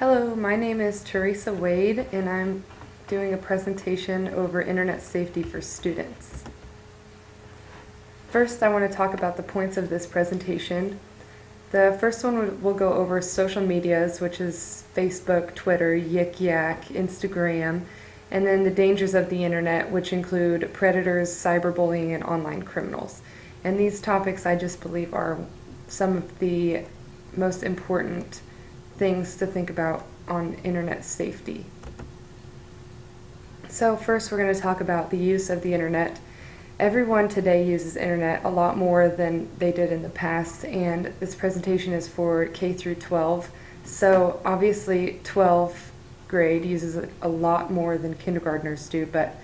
Hello, my name is Teresa Wade, and I'm doing a presentation over internet safety for students. First, I want to talk about the points of this presentation. The first one will go over social medias, which is Facebook, Twitter, Yik Yak, Instagram, and then the dangers of the internet, which include predators, cyberbullying, and online criminals. And these topics, I just believe, are some of the most important things to think about on internet safety. So first, we're going to talk about the use of the internet. Everyone today uses internet a lot more than they did in the past, and this presentation is for K through 12. So obviously 12th grade uses a lot more than kindergartners do, but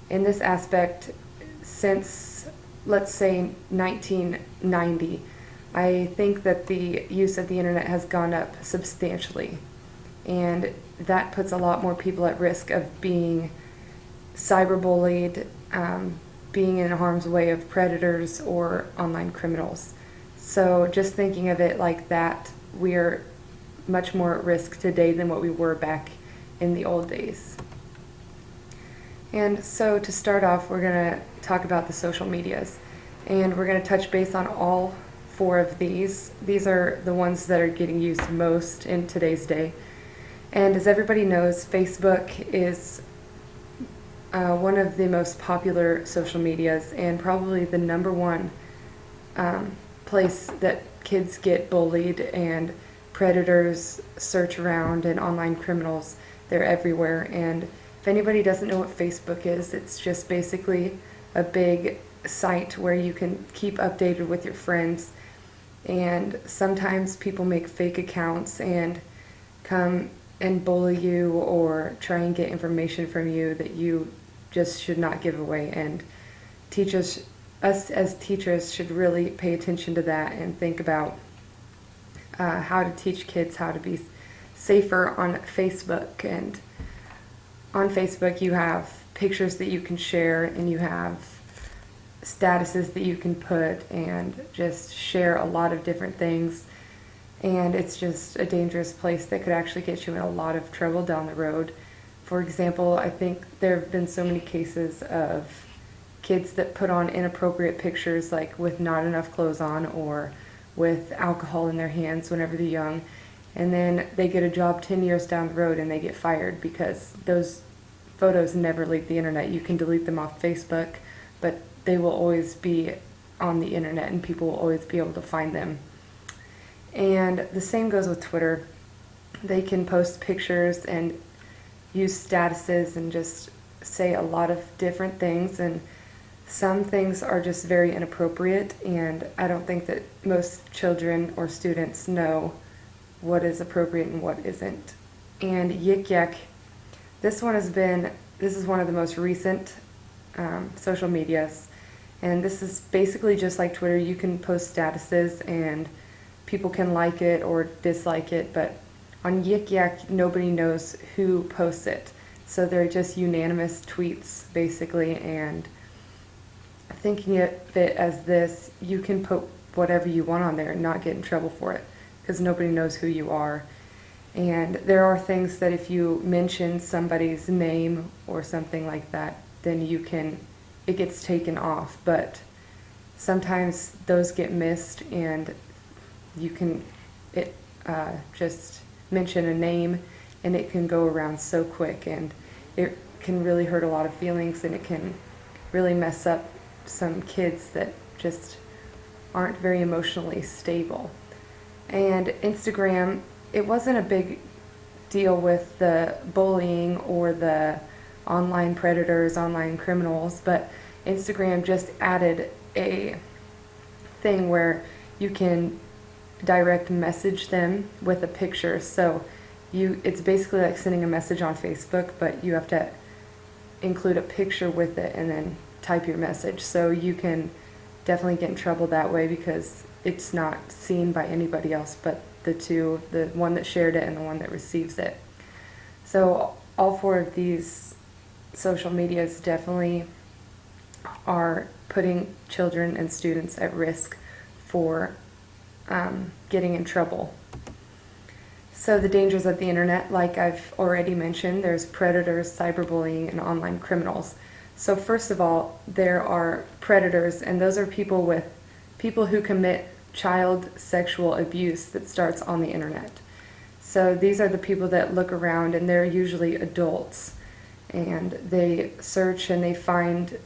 in this aspect, since let's say 1990, I think that the use of the internet has gone up substantially, and that puts a lot more people at risk of being cyberbullied, being in harm's way of predators or online criminals. So just thinking of it like that, we're much more at risk today than what we were back in the old days. And so to start off, we're going to talk about the social medias, and we're going to touch base on all four of these. These are the ones that are getting used most in today's day. And as everybody knows, Facebook is one of the most popular social medias and probably the number one place that kids get bullied and predators search around and online criminals. They're everywhere. And if anybody doesn't know what Facebook is, it's just basically a big site where you can keep updated with your friends. And sometimes people make fake accounts and come and bully you or try and get information from you that you just should not give away. And us as teachers should really pay attention to that and think about how to teach kids how to be safer on Facebook. And on Facebook you have pictures that you can share, and you have statuses that you can put and just share a lot of different things, and it's just a dangerous place that could actually get you in a lot of trouble down the road. For example, I think there have been so many cases of kids that put on inappropriate pictures, like with not enough clothes on or with alcohol in their hands whenever they're young, and then they get a job 10 years down the road and they get fired because those photos never leave the internet. You can delete them off Facebook, but they will always be on the internet and people will always be able to find them. And the same goes with Twitter. They can post pictures and use statuses and just say a lot of different things, and some things are just very inappropriate, and I don't think that most children or students know what is appropriate and what isn't. And Yik Yak, this is one of the most recent social medias. And this is basically just like Twitter. You can post statuses and people can like it or dislike it, but on Yik Yak, nobody knows who posts it. So they're just unanimous tweets, basically, and thinking of it as this, you can put whatever you want on there and not get in trouble for it, because nobody knows who you are. And there are things that if you mention somebody's name or something like that, then it gets taken off, but sometimes those get missed, and you can just mention a name and it can go around so quick, and it can really hurt a lot of feelings, and it can really mess up some kids that just aren't very emotionally stable. And Instagram, it wasn't a big deal with the bullying or the online predators, online criminals, but Instagram just added a thing where you can direct message them with a picture. So it's basically like sending a message on Facebook, but you have to include a picture with it and then type your message. So you can definitely get in trouble that way because it's not seen by anybody else but the one that shared it and the one that receives it. So all four of these social medias definitely are putting children and students at risk for getting in trouble. So the dangers of the internet, like I've already mentioned, there's predators, cyberbullying, and online criminals. So first of all, there are predators, and those are people who commit child sexual abuse that starts on the internet. So these are the people that look around, and they're usually adults, and they search and they find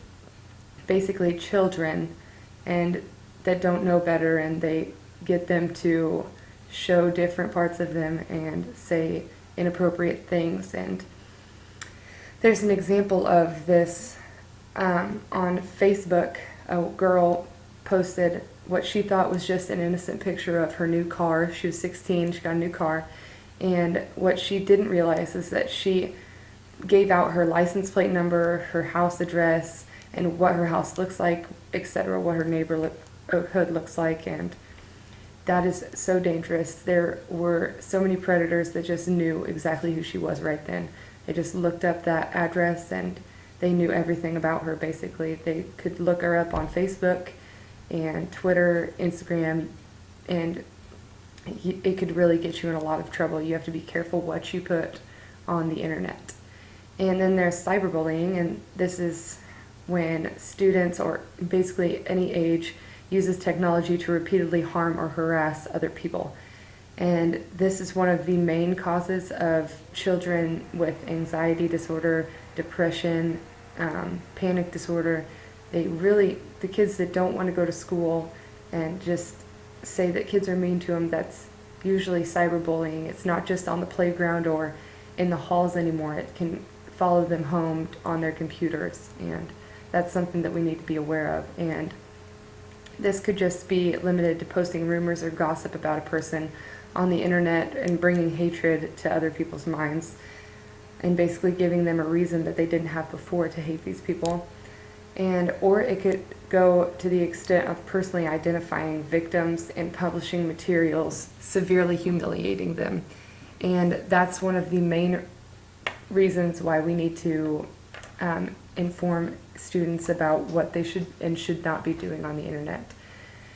basically children and that don't know better, and they get them to show different parts of them and say inappropriate things. And there's an example of this on Facebook. A girl posted what she thought was just an innocent picture of her new car. She was 16, she got a new car, and what she didn't realize is that she gave out her license plate number, her house address, and what her house looks like, etc., what her neighborhood looks like, and that is so dangerous. There were so many predators that just knew exactly who she was right then. They just looked up that address and they knew everything about her, basically. They could look her up on Facebook and Twitter, Instagram, and it could really get you in a lot of trouble. You have to be careful what you put on the internet. And then there's cyberbullying, and this is when students, or basically any age, uses technology to repeatedly harm or harass other people. And this is one of the main causes of children with anxiety disorder, depression, panic disorder. The kids that don't want to go to school and just say that kids are mean to them, that's usually cyberbullying. It's not just on the playground or in the halls anymore. It can follow them home on their computers, and that's something that we need to be aware of. And this could just be limited to posting rumors or gossip about a person on the internet and bringing hatred to other people's minds, and basically giving them a reason that they didn't have before to hate these people. Or it could go to the extent of personally identifying victims and publishing materials severely humiliating them. And that's one of the main reasons why we need to inform students about what they should and should not be doing on the internet.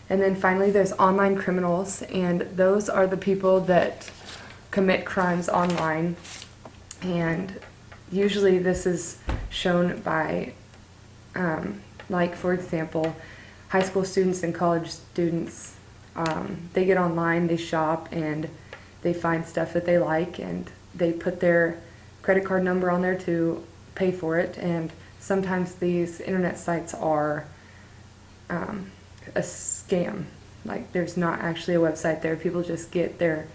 And then finally, there's online criminals, and those are the people that commit crimes online. And usually this is shown by, like, for example, high school students and college students. They get online, they shop, and they find stuff that they like, and they put their credit card number on there to pay for it. And sometimes these internet sites are a scam. Like, there's not actually a website there. People just get their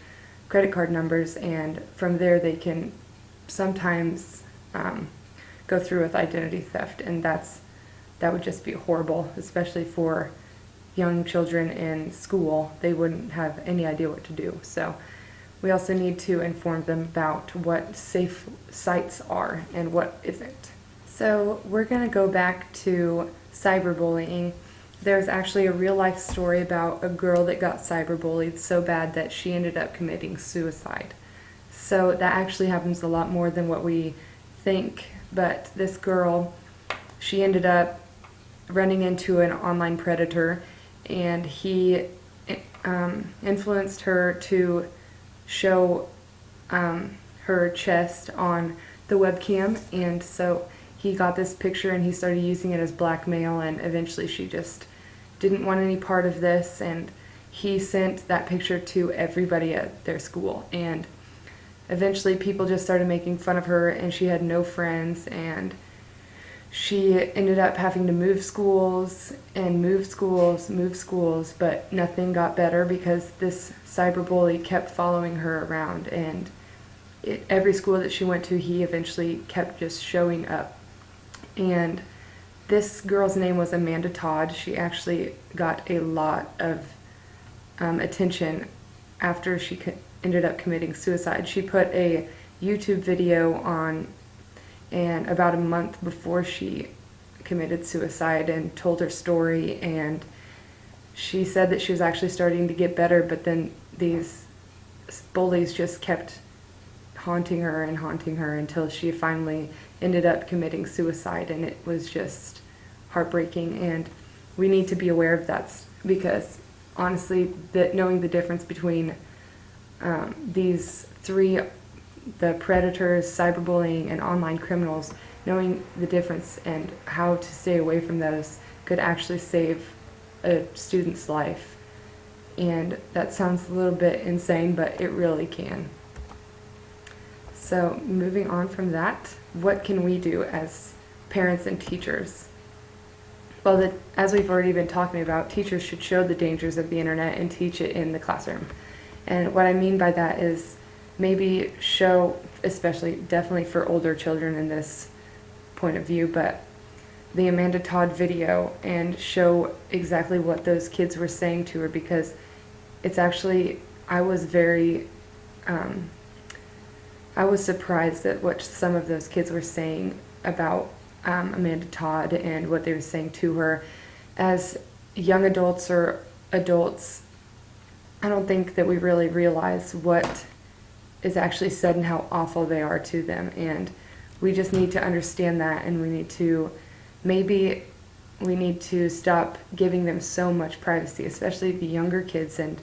credit card numbers, and from there they can sometimes go through with identity theft, and that would just be horrible, especially for young children in school. They wouldn't have any idea what to do. So we also need to inform them about what safe sites are and what isn't. So we're going to go back to cyberbullying. There's actually a real life story about a girl that got cyberbullied so bad that she ended up committing suicide. So that actually happens a lot more than what we think. But this girl, she ended up running into an online predator, and he influenced her to show her chest on the webcam. And so he got this picture and he started using it as blackmail, and eventually she just didn't want any part of this, and he sent that picture to everybody at their school. And eventually people just started making fun of her, and she had no friends, and she ended up having to move schools, but nothing got better because this cyberbully kept following her around. And every school that she went to, he eventually kept just showing up. And this girl's name was Amanda Todd. She actually got a lot of attention after she ended up committing suicide. She put a YouTube video on, and about a month before she committed suicide, and told her story. And she said that she was actually starting to get better, but then these bullies just kept haunting her until she finally ended up committing suicide. And it was just heartbreaking, and we need to be aware of that, because honestly, knowing the difference between these 3, the predators, cyberbullying, and online criminals, knowing the difference and how to stay away from those could actually save a student's life. And that sounds a little bit insane, but it really can. So moving on from that, what can we do as parents and teachers? Well, as we've already been talking about, teachers should show the dangers of the internet and teach it in the classroom. And what I mean by that is maybe show, definitely for older children in this point of view, but the Amanda Todd video, and show exactly what those kids were saying to her, because it's actually, I was surprised at what some of those kids were saying about Amanda Todd and what they were saying to her. As young adults or adults, I don't think that we really realize what is actually said and how awful they are to them. And we just need to understand that, and we need to stop giving them so much privacy, especially the younger kids, and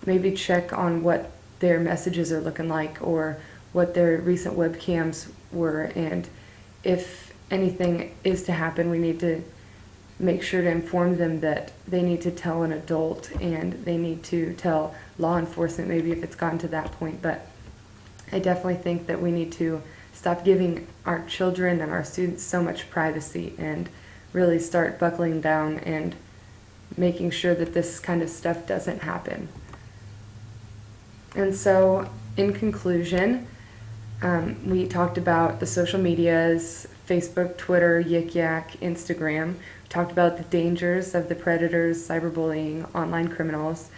maybe check on what their messages are looking like or what their recent webcams were. And if anything is to happen, we need to make sure to inform them that they need to tell an adult, and they need to tell law enforcement maybe if it's gotten to that point. But I definitely think that we need to stop giving our children and our students so much privacy and really start buckling down and making sure that this kind of stuff doesn't happen. And so, in conclusion, we talked about the social medias, Facebook, Twitter, Yik Yak, Instagram. We talked about the dangers of the predators, cyberbullying, online criminals,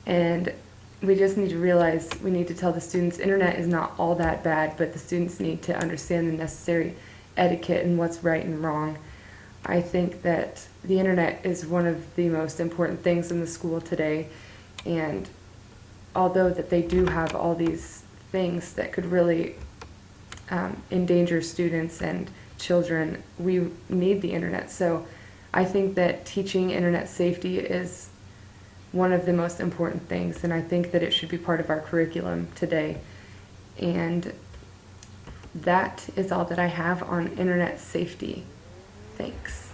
and we just need to realize we need to tell the students internet is not all that bad, but the students need to understand the necessary etiquette and what's right and wrong. I think that the internet is one of the most important things in the school today, and although that they do have all these things that could really endanger students and children, we need the internet. So I think that teaching internet safety is one of the most important things, and I think that it should be part of our curriculum today. And that is all that I have on internet safety. Thanks.